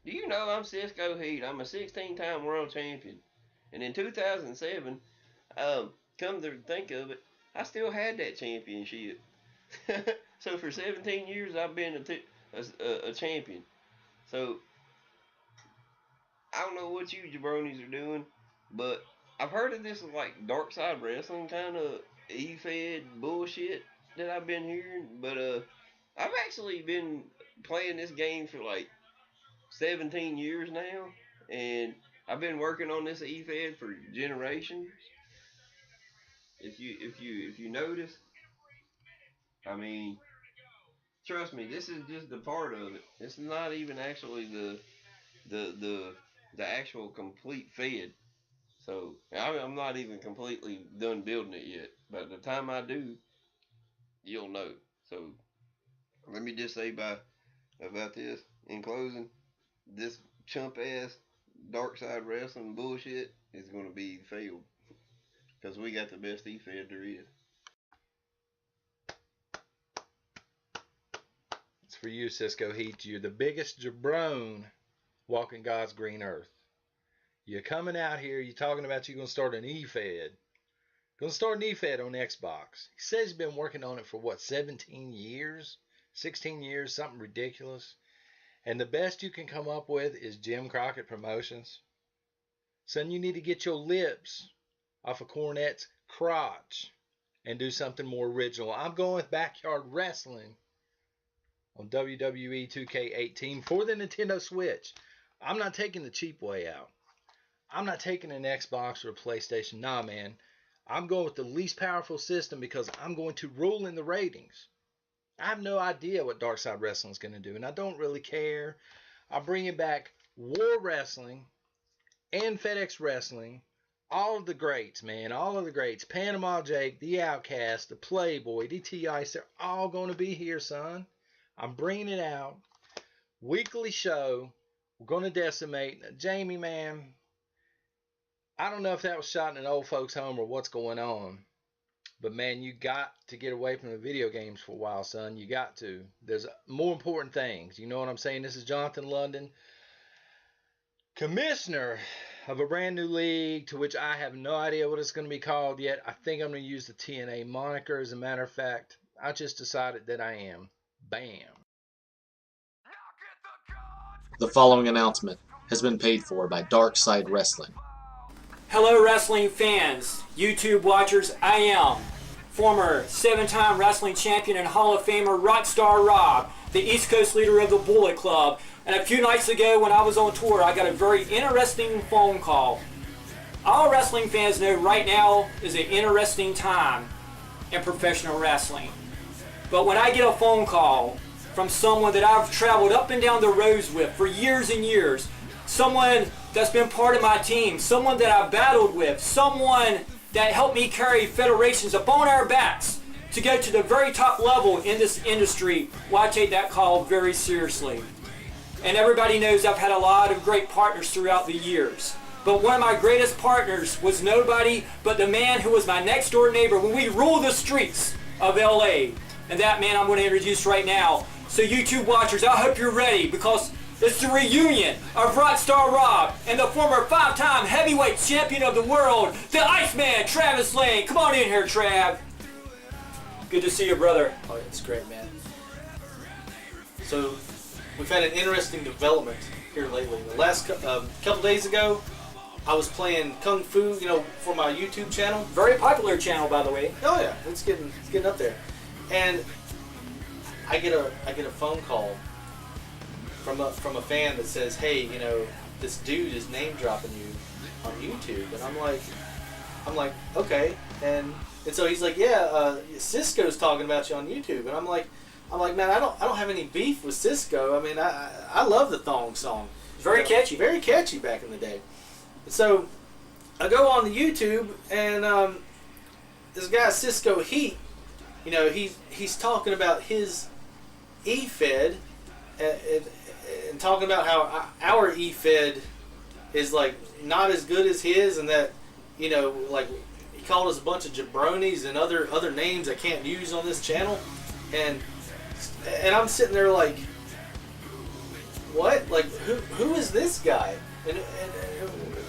Do you know I'm Cisco Heat? I'm a 16-time world champion. And in 2007, come to think of it, I still had that championship. So for 17 years, I've been a champion. So I don't know what you jabronis are doing, but I've heard of this like dark side wrestling kind of e-fed bullshit that I've been hearing. But I've actually been playing this game for like 17 years now, and I've been working on this e-fed for generations. If you notice, I mean, trust me, this is just a part of it. It's not even actually the the the actual complete fed. So I'm not even completely done building it yet. By the time I do, you'll know. So let me just say about this in closing. This chump ass dark side wrestling bullshit is gonna be failed because we got the best e-fed there is. It's for you, Cisco Heat. You're the biggest jabron walking God's green earth. You're coming out here, you're talking about you're going to start an E-Fed. Going to start an E-Fed on Xbox. He says he's been working on it for what, 17 years? 16 years, something ridiculous. And the best you can come up with is Jim Crockett Promotions. Son, you need to get your lips off of Cornette's crotch and do something more original. I'm going with Backyard Wrestling on WWE 2K18 for the Nintendo Switch. I'm not taking the cheap way out. I'm not taking an Xbox or a PlayStation. Nah, man. I'm going with the least powerful system because I'm going to rule in the ratings. I have no idea what Dark Side Wrestling is going to do, and I don't really care. I'm bringing back War Wrestling and FedEx Wrestling. All of the greats, man. All of the greats. Panama Jake, The Outcast, The Playboy, DT Ice. They're all going to be here, son. I'm bringing it out. Weekly show. We're going to decimate. Jamie, man, I don't know if that was shot in an old folks home or what's going on. But, man, you got to get away from the video games for a while, son. You got to. There's more important things. You know what I'm saying? This is Jonathan London, commissioner of a brand new league to which I have no idea what it's going to be called yet. I think I'm going to use the TNA moniker. As a matter of fact, I just decided that I am. Bam. The following announcement has been paid for by Dark Side Wrestling. Hello wrestling fans, YouTube watchers, I am former 7-time wrestling champion and Hall of Famer Rockstar Rob, the East Coast leader of the Bullet Club. And a few nights ago when I was on tour, I got a very interesting phone call. All wrestling fans know right now is an interesting time in professional wrestling. But when I get a phone call from someone that I've traveled up and down the roads with for years and years, someone that's been part of my team, someone that I battled with, someone that helped me carry federations upon our backs to go to the very top level in this industry, well, I take that call very seriously. And everybody knows I've had a lot of great partners throughout the years. But one of my greatest partners was nobody but the man who was my next door neighbor when we ruled the streets of LA. And that man I'm going to introduce right now. So YouTube watchers, I hope you're ready because it's the reunion of Rockstar Rob and the former 5-time heavyweight champion of the world, the Ice Man, Travis Lane. Come on in here, Trav. Good to see you, brother. Oh, it's great, man. So, we've had an interesting development here lately. The last couple days ago, I was playing Kung Fu, for my YouTube channel. Very popular channel, by the way. Oh yeah, it's getting up there. And I get a phone call from a fan that says, "Hey, this dude is name dropping you on YouTube," and I'm like, okay, and so he's like, "Yeah, Cisco's talking about you on YouTube," and I'm like, man, I don't have any beef with Cisco. I mean, I love the thong song. Very catchy. Very catchy back in the day. And so I go on the YouTube and this guy Cisco Heat, he's talking about his E-Fed and talking about how our E-Fed is like not as good as his, and that like he called us a bunch of jabronis and other names I can't use on this channel, and I'm sitting there like what? Like, who is this guy? And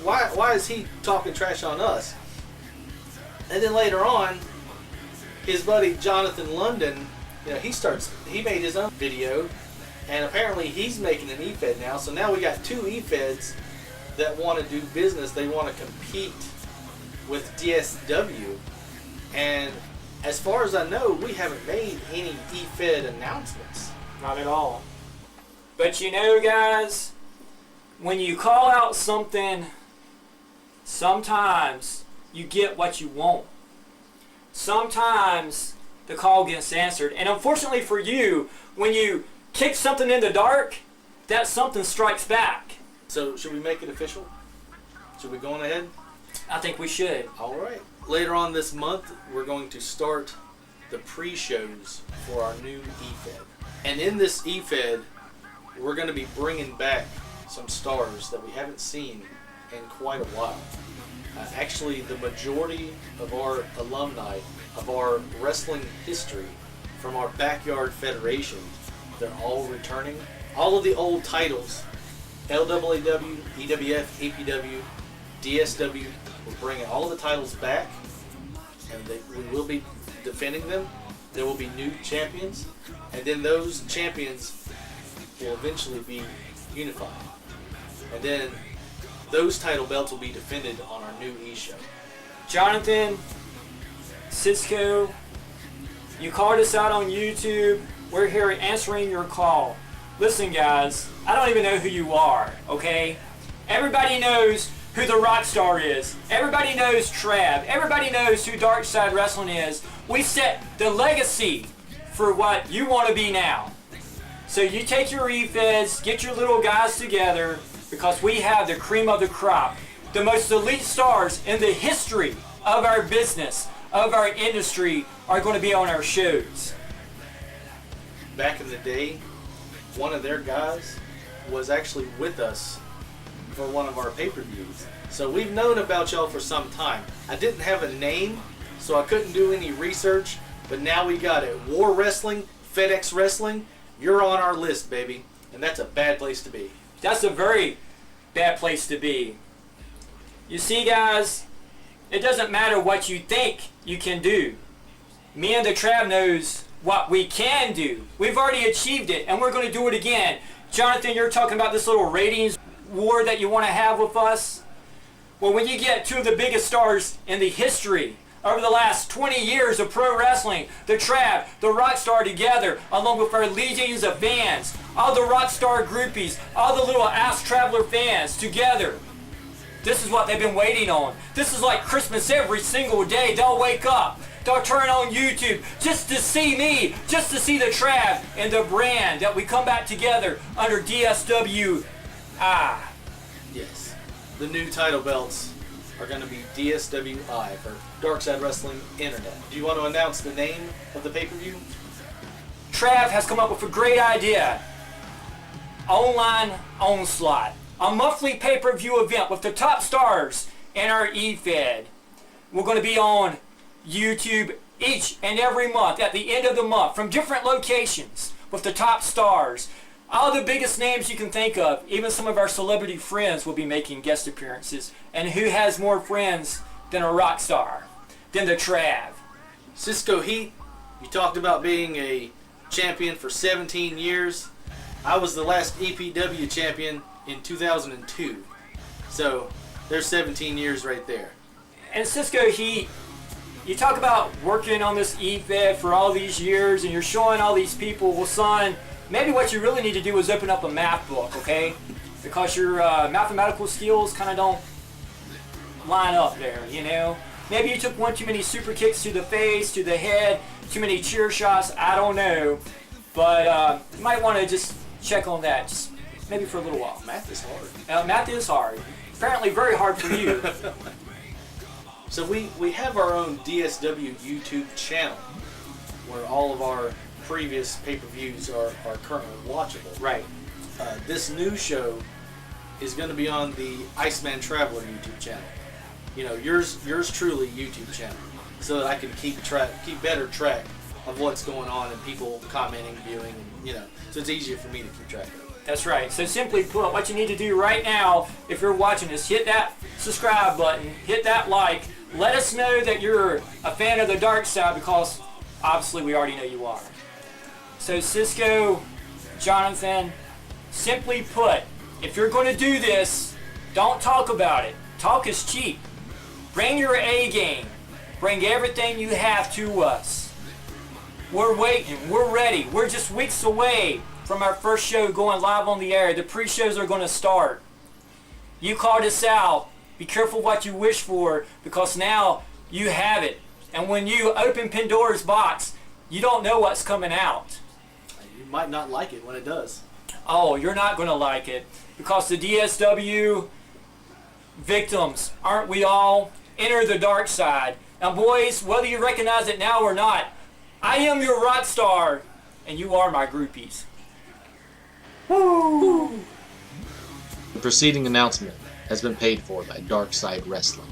why is he talking trash on us? And then later on, his buddy Jonathan London, you know, he made his own video, and apparently he's making an E-Fed now. So now we got two E-Feds that want to do business. They want to compete with DSW, and as far as I know, we haven't made any E-Fed announcements. Not at all. But you know, guys, when you call out something, sometimes you get what you want. Sometimes the call gets answered. And unfortunately for you, when you kick something in the dark, that something strikes back. So should we make it official? Should we go on ahead? I think we should. All right. Later on this month, we're going to start the pre-shows for our new E-Fed. And in this E-Fed, we're going to be bringing back some stars that we haven't seen in quite a while. Actually, the majority of our alumni of our wrestling history from our backyard federation, they're all returning. All of the old titles, LWAW, EWF, APW, DSW, we're bringing all of the titles back, and we will be defending them. There will be new champions, and then those champions will eventually be unified. And then those title belts will be defended on our new E-show. Jonathan, Cisco, you called us out on YouTube. We're here answering your call. Listen, guys, I don't even know who you are, okay? Everybody knows who the Rockstar is. Everybody knows Trav. Everybody knows who Dark Side Wrestling is. We set the legacy for what you want to be now. So you take your E-Feds, get your little guys together, because we have the cream of the crop. The most elite stars in the history of our business, of our industry, are going to be on our shows. Back in the day, one of their guys was actually with us for one of our pay-per-views. So we've known about y'all for some time. I didn't have a name, so I couldn't do any research, but now we got it. War Wrestling, FedEx Wrestling, you're on our list, baby. And that's a bad place to be. That's a very bad place to be. You see, guys, it doesn't matter what you think you can do. Me and the Trav knows what we can do. We've already achieved it, and we're going to do it again. Jonathan, you're talking about this little ratings war that you want to have with us. Well, when you get two of the biggest stars in the history over the last 20 years of pro wrestling, the Trav, the Rockstar together, along with our legions of fans, all the Rockstar groupies, all the little Ass Traveler fans together. This is what they've been waiting on. This is like Christmas every single day. They'll wake up. They'll turn on YouTube just to see me, just to see the Trav and the brand that we come back together under DSW. Yes. The new title belts are going to be DSWI for Dark Side Wrestling Internet. Do you want to announce the name of the pay-per-view? Trav has come up with a great idea. Online Onslaught. A monthly pay-per-view event with the top stars in our E-Fed. We're going to be on YouTube each and every month at the end of the month from different locations with the top stars. All the biggest names you can think of. Even some of our celebrity friends will be making guest appearances. And who has more friends than a rock star? Than the Trav? Cisco Heat, you talked about being a champion for 17 years. I was the last EPW champion in 2002. So there's 17 years right there. And Cisco Heat, you talk about working on this E-Fed for all these years and you're showing all these people, well, son, maybe what you really need to do is open up a math book, okay? Because your mathematical skills kind of don't line up there, you know? Maybe you took one too many super kicks to the face, to the head, too many cheer shots, I don't know. But you might want to just check on that, just maybe for a little while. Math is hard. Math is hard. Apparently very hard for you. So we have our own DSW YouTube channel where all of our previous pay-per-views are currently watchable. Right. This new show is going to be on the Ice Man Traveler YouTube channel. You know, yours truly YouTube channel, so that I can keep better track of what's going on and people commenting, viewing, and, you know, so it's easier for me to keep track of. That's right. So simply put, what you need to do right now, if you're watching this, hit that subscribe button, hit that like. Let us know that you're a fan of the dark side, because obviously we already know you are. So Cisco, Jonathan, simply put, if you're going to do this, don't talk about it. Talk is cheap. Bring your A game. Bring everything you have to us. We're waiting. We're ready. We're just weeks away from our first show going live on the air. The pre-shows are going to start. You called us out. Be careful what you wish for, because now you have it. And when you open Pandora's box, you don't know what's coming out. You might not like it when it does. Oh, you're not going to like it, because the DSW victims, aren't we all? Enter the dark side. Now, boys, whether you recognize it now or not, I am your rock star, and you are my groupies. Woo! The preceding announcement has been paid for by Dark Side Wrestling.